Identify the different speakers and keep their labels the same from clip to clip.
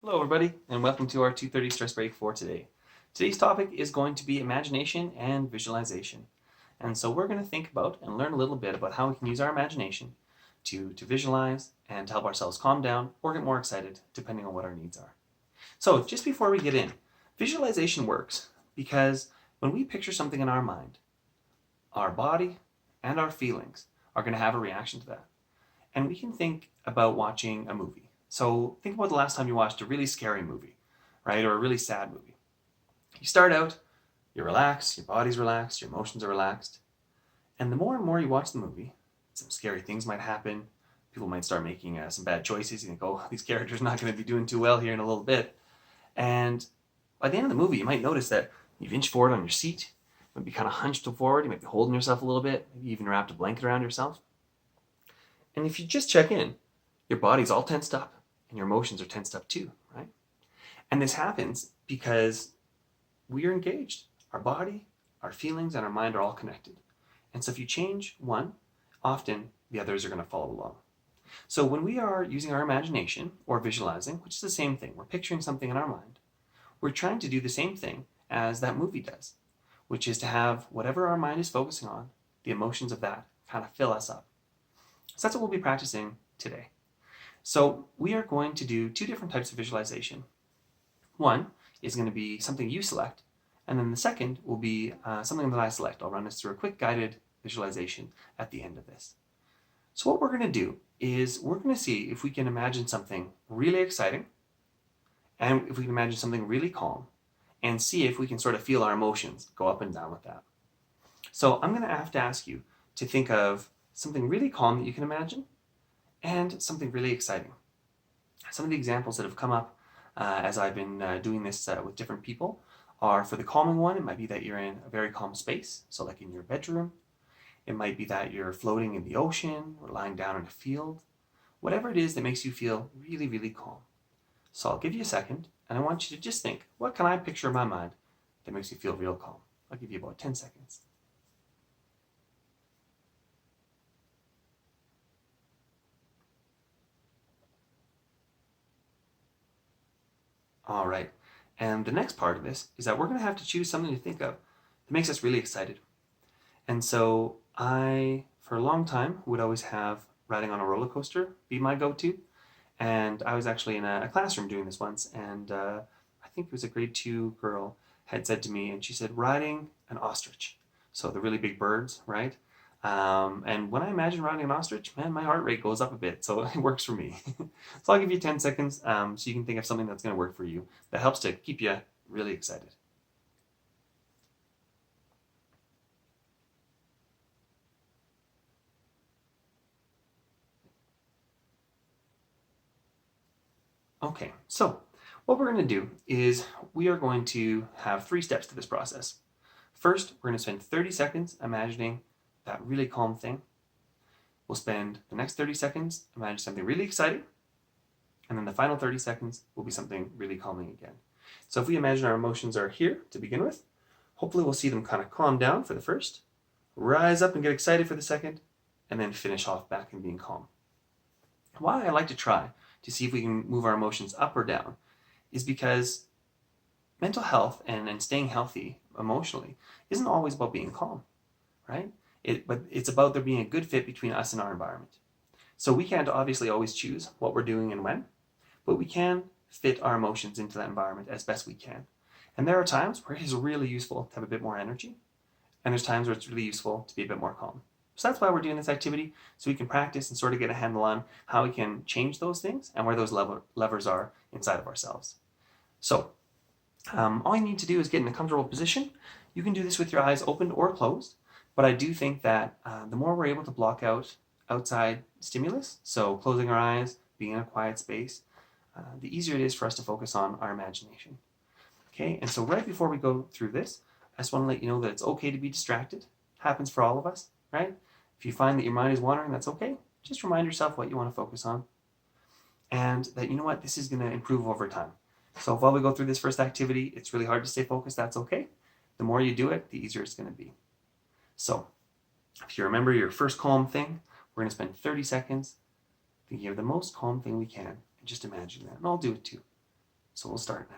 Speaker 1: Hello everybody, and welcome to our 2:30 stress break for today. Today's topic is going to be imagination and visualization. And so we're going to think about and learn a little bit about how we can use our imagination to visualize and to help ourselves calm down or get more excited depending on what our needs are. So just before we get in, visualization works because when we picture something in our mind, our body and our feelings are going to have a reaction to that. And we can think about watching a movie. So think about the last time you watched a really scary movie, right? Or a really sad movie. You start out, you're relaxed, your body's relaxed, your emotions are relaxed. And the more and more you watch the movie, some scary things might happen. People might start making some bad choices. You think, oh, these characters are not going to be doing too well here in a little bit. And by the end of the movie, you might notice that you've inched forward on your seat. You might be kind of hunched forward. You might be holding yourself a little bit. Maybe even wrapped a blanket around yourself. And if you just check in, your body's all tensed up and your emotions are tensed up too, right? And this happens because we are engaged. Our body, our feelings, and our mind are all connected. And so if you change one, often the others are going to follow along. So when we are using our imagination or visualizing, which is the same thing, we're picturing something in our mind, we're trying to do the same thing as that movie does, which is to have whatever our mind is focusing on, the emotions of that kind of fill us up. So that's what we'll be practicing today. So we are going to do two different types of visualization. One is going to be something you select, and then the second will be something that I select. I'll run us through a quick guided visualization at the end of this. So what we're going to do is we're going to see if we can imagine something really exciting and if we can imagine something really calm and see if we can sort of feel our emotions go up and down with that. So I'm going to have to ask you to think of something really calm that you can imagine and something really exciting. Some of the examples that have come up as I've been doing this with different people are for the calming one, it might be that you're in a very calm space, so like in your bedroom. It might be that you're floating in the ocean or lying down in a field. Whatever it is that makes you feel really, really calm. So I'll give you a second, and I want you to just think, what can I picture in my mind that makes you feel real calm? I'll give you about 10 seconds. All right. And the next part of this is that we're going to have to choose something to think of that makes us really excited. And so I, for a long time, would always have riding on a roller coaster be my go-to. And I was actually in a classroom doing this once, and I think it was a grade 2 girl had said to me, and she said, riding an ostrich. So the really big birds, right? And when I imagine riding an ostrich, man, my heart rate goes up a bit, so it works for me. So I'll give you 10 seconds so you can think of something that's going to work for you that helps to keep you really excited. Okay, so what we're going to do is we are going to have 3 steps to this process. First, we're going to spend 30 seconds imagining that really calm thing. We'll spend the next 30 seconds imagining something really exciting. And then the final 30 seconds will be something really calming again. So if we imagine our emotions are here to begin with, hopefully we'll see them kind of calm down for the first, rise up and get excited for the second, and then finish off back in being calm. Why I like to try to see if we can move our emotions up or down is because mental health and staying healthy emotionally isn't always about being calm, right? But it's about there being a good fit between us and our environment. So we can't obviously always choose what we're doing and when, but we can fit our emotions into that environment as best we can. And there are times where it is really useful to have a bit more energy, and there's times where it's really useful to be a bit more calm. So that's why we're doing this activity, so we can practice and sort of get a handle on how we can change those things and where those levers are inside of ourselves. So all you need to do is get in a comfortable position. You can do this with your eyes opened or closed, but I do think that the more we're able to block out outside stimulus, so closing our eyes, being in a quiet space, the easier it is for us to focus on our imagination. Okay, and so right before we go through this, I just want to let you know that it's okay to be distracted. It happens for all of us, right? If you find that your mind is wandering, that's okay. Just remind yourself what you want to focus on. And that, you know what, this is going to improve over time. So while we go through this first activity, it's really hard to stay focused, that's okay. The more you do it, the easier it's going to be. So if you remember your first calm thing, we're going to spend 30 seconds thinking of the most calm thing we can and just imagine that. And I'll do it too. So we'll start now.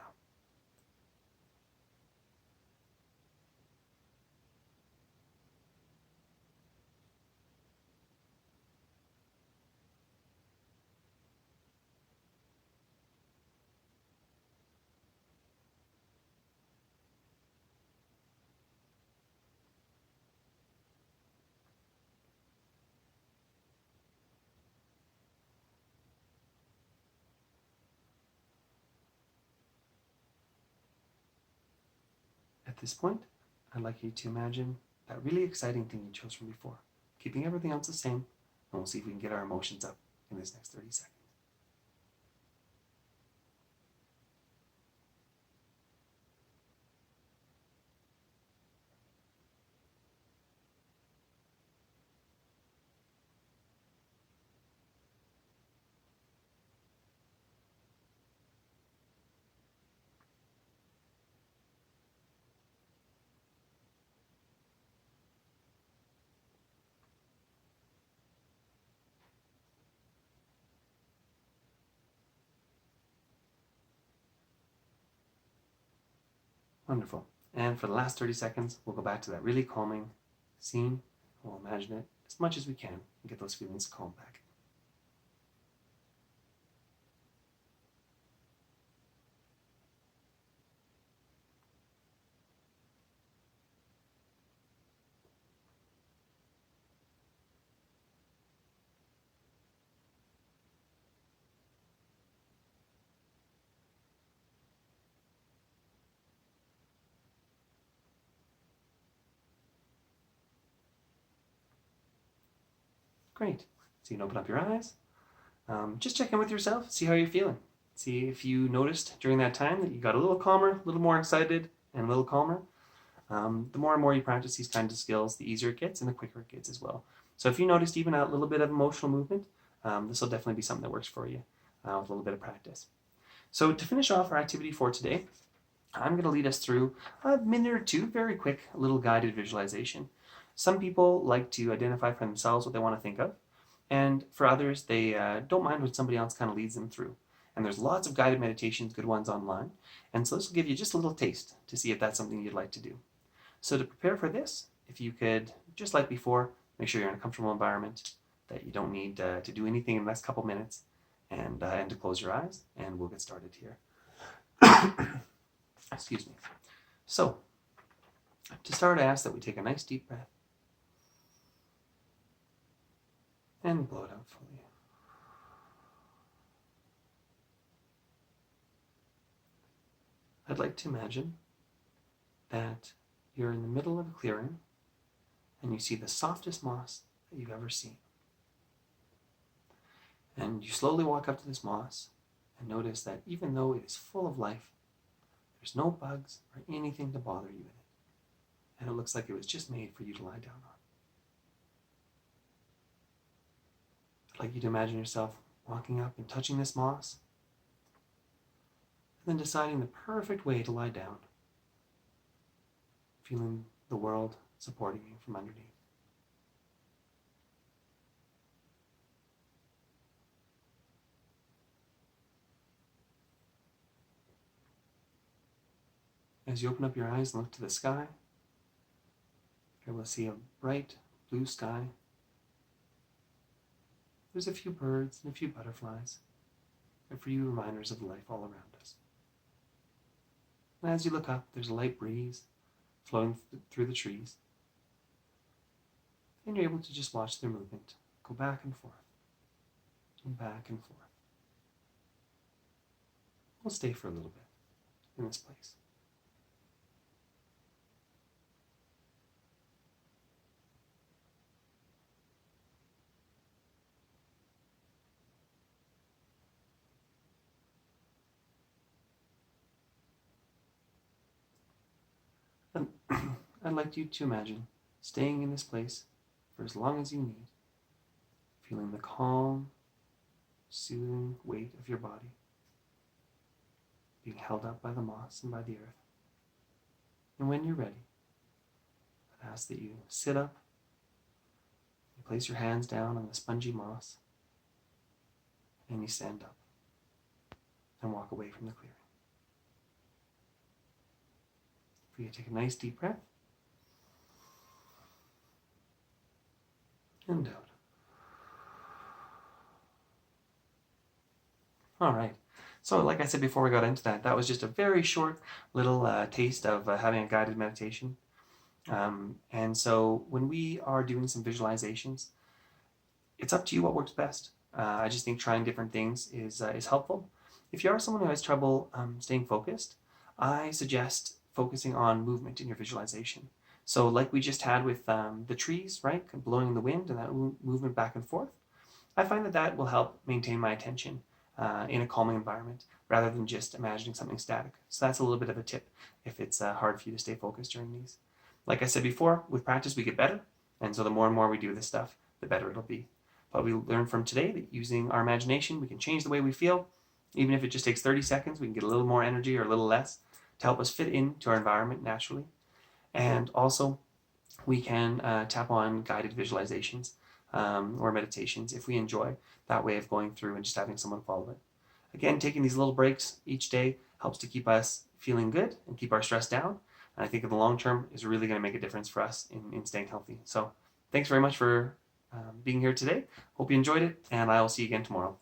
Speaker 1: At this point, I'd like you to imagine that really exciting thing you chose from before, keeping everything else the same, and we'll see if we can get our emotions up in this next 30 seconds. Wonderful. And for the last 30 seconds, we'll go back to that really calming scene. We'll imagine it as much as we can and get those feelings calm back. Great. So you can open up your eyes. Just check in with yourself, see how you're feeling. See if you noticed during that time that you got a little calmer, a little more excited, and a little calmer. The more and more you practice these kinds of skills, the easier it gets and the quicker it gets as well. So if you noticed even a little bit of emotional movement, this will definitely be something that works for you with a little bit of practice. So to finish off our activity for today, I'm going to lead us through a minute or two, very quick, little guided visualization. Some people like to identify for themselves what they want to think of, and for others, they don't mind when somebody else kind of leads them through. And there's lots of guided meditations, good ones online, and so this will give you just a little taste to see if that's something you'd like to do. So to prepare for this, if you could, just like before, make sure you're in a comfortable environment, that you don't need to do anything in the next couple minutes, and to close your eyes, and we'll get started here. Excuse me. So, to start, I ask that we take a nice deep breath and blow it out fully. I'd like to imagine that you're in the middle of a clearing and you see the softest moss that you've ever seen. And you slowly walk up to this moss and notice that even though it is full of life, there's no bugs or anything to bother you in it. And it looks like it was just made for you to lie down on. I'd like you to imagine yourself walking up and touching this moss, and then deciding the perfect way to lie down, feeling the world supporting you from underneath. As you open up your eyes and look to the sky, you're able to see a bright blue sky. There's a few birds and a few butterflies, and a few reminders of life all around us. And as you look up, there's a light breeze flowing through the trees, and you're able to just watch their movement go back and forth, and back and forth. We'll stay for a little bit in this place. And I'd like you to imagine staying in this place for as long as you need, feeling the calm, soothing weight of your body, being held up by the moss and by the earth. And when you're ready, I'd ask that you sit up, you place your hands down on the spongy moss, and you stand up and walk away from the clearing. We take a nice deep breath. And out. All right. So, like I said before we got into that, that was just a very short little taste of having a guided meditation. And so, when we are doing some visualizations, it's up to you what works best. I just think trying different things is helpful. If you are someone who has trouble staying focused, I suggest focusing on movement in your visualization. So, like we just had with the trees, right, blowing in the wind and that movement back and forth, I find that that will help maintain my attention in a calming environment rather than just imagining something static. So that's a little bit of a tip if it's hard for you to stay focused during these. Like I said before, with practice we get better, and so the more and more we do this stuff, the better it'll be. But we learned from today that using our imagination, we can change the way we feel. Even if it just takes 30 seconds, we can get a little more energy or a little less to help us fit into our environment naturally. And also, we can tap on guided visualizations or meditations if we enjoy that way of going through and just having someone follow it. Again, taking these little breaks each day helps to keep us feeling good and keep our stress down. And I think in the long term is really going to make a difference for us in staying healthy. So thanks very much for being here today. Hope you enjoyed it, and I will see you again tomorrow.